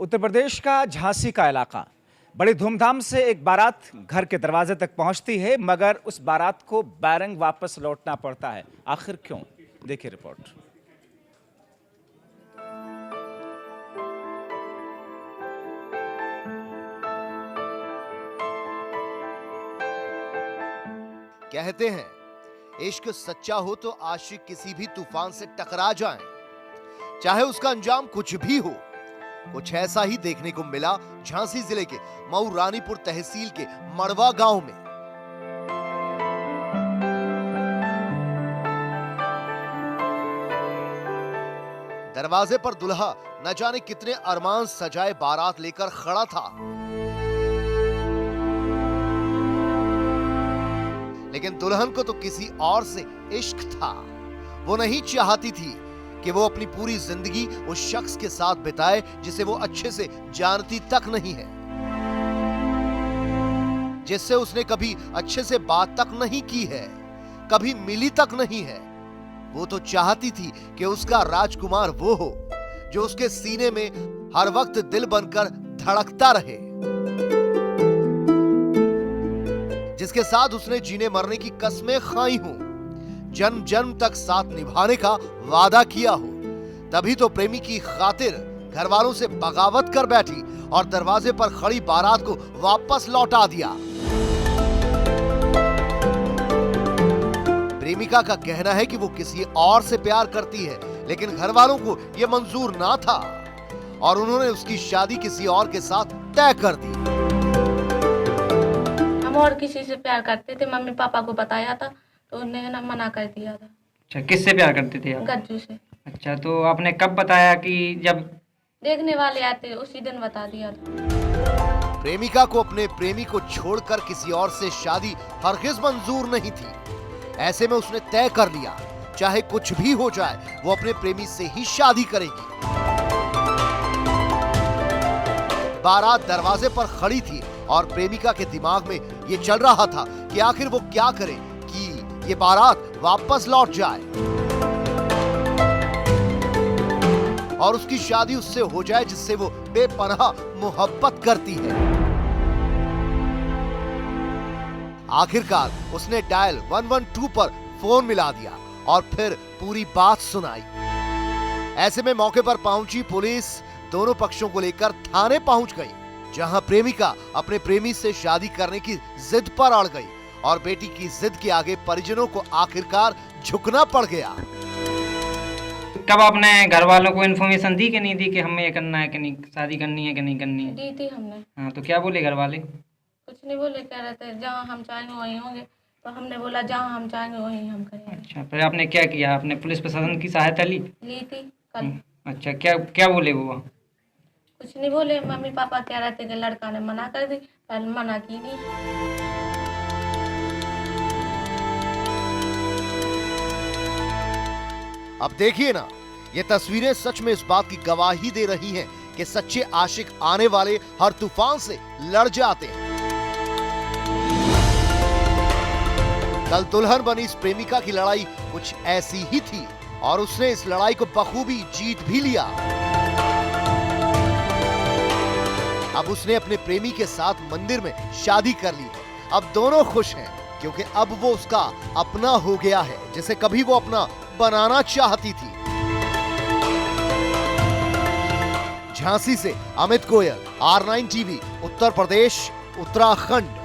उत्तर प्रदेश का झांसी का इलाका बड़ी धूमधाम से एक बारात घर के दरवाजे तक पहुंचती है, मगर उस बारात को बैरंग वापस लौटना पड़ता है। आखिर क्यों? देखिए रिपोर्ट। कहते हैं इश्क सच्चा हो तो आशिक किसी भी तूफान से टकरा जाएं, चाहे उसका अंजाम कुछ भी हो। कुछ ऐसा ही देखने को मिला झांसी जिले के मऊ रानीपुर तहसील के मड़वा गांव में। दरवाजे पर दुल्हा न जाने कितने अरमान सजाए बारात लेकर खड़ा था, लेकिन दुल्हन को तो किसी और से इश्क था। वो नहीं चाहती थी कि वो अपनी पूरी जिंदगी उस शख्स के साथ बिताए जिसे वो अच्छे से जानती तक नहीं है, जिससे उसने कभी अच्छे से बात तक नहीं की है, कभी मिली तक नहीं है। वो तो चाहती थी कि उसका राजकुमार वो हो जो उसके सीने में हर वक्त दिल बनकर धड़कता रहे, जिसके साथ उसने जीने मरने की कस्में खाई हों, जन्म जन्म तक साथ निभाने का वादा किया हो। तभी तो प्रेमी की खातिर घर वालों से बगावत कर बैठी और दरवाजे पर खड़ी बारात को वापस लौटा दिया। प्रेमिका का कहना है कि वो किसी और से प्यार करती है, लेकिन घर वालों को यह मंजूर ना था और उन्होंने उसकी शादी किसी और के साथ तय कर दी। हम और किसी से प्यार करते थे, मम्मी पापा को बताया था तो उन्होंने ना मना कर दिया था। अच्छा, किससे प्यार करते थे आप? गज्जू से। अच्छा, तो आपने कब बताया? कि जब देखने वाले आते उसी दिन बता दिया था। प्रेमिका को अपने प्रेमी को छोड़कर किसी और से शादी हरगिज मंजूर नहीं थी। ऐसे में उसने तय कर लिया, चाहे कुछ भी हो जाए वो अपने प्रेमी से ही शादी करेगी। बारात दरवाजे पर खड़ी थी और प्रेमिका के दिमाग में ये चल रहा था कि आखिर वो क्या करे कि ये बारात वापस लौट जाए और उसकी शादी उससे हो जाए जिससे वो बेपनाह मोहब्बत करती है। आखिरकार उसने डायल 112 पर फोन मिला दिया और फिर पूरी बात सुनाई। ऐसे में मौके पर पहुंची पुलिस दोनों पक्षों को लेकर थाने पहुंच गई, जहां प्रेमिका अपने प्रेमी से शादी करने की जिद पर अड़ गई और बेटी की जिद के आगे परिजनों को आखिरकार झुकना पड़ गया। कब आपने घर वालों को इन्फॉर्मेशन दी कि नहीं दी कि हमें ये करना है कि नहीं, शादी करनी है कि नहीं करनी है? दी थी हमने। हाँ, तो क्या बोले घर वाले? कुछ नहीं बोले, कह रहे थे जहाँ हम चाहेंगे वहीं होंगे, तो हमने बोला जहाँ हम चाहेंगे वहीं हम करेंगे। अच्छा, फिर आपने क्या किया? आपने पुलिस प्रशासन की सहायता ली थी कल। अच्छा, क्या क्या बोले वो? कुछ नहीं बोले, मम्मी पापा कह रहे थे कि लड़का ने मना कर दी, पहले मना की नहीं। अब देखिए ना, ये तस्वीरें सच में इस बात की गवाही दे रही हैं कि सच्चे आशिक आने वाले हर तूफान से लड़ जाते हैं। कल दुल्हन बनी इस प्रेमिका की लड़ाई कुछ ऐसी ही थी और उसने इस लड़ाई को बखूबी जीत भी लिया। अब उसने अपने प्रेमी के साथ मंदिर में शादी कर ली है। अब दोनों खुश हैं क्योंकि अब वो उसका अपना हो गया है, जिसे कभी वो अपना बनाना चाहती थी। झांसी से अमित गोयल, R9 टीवी, उत्तर प्रदेश, उत्तराखंड।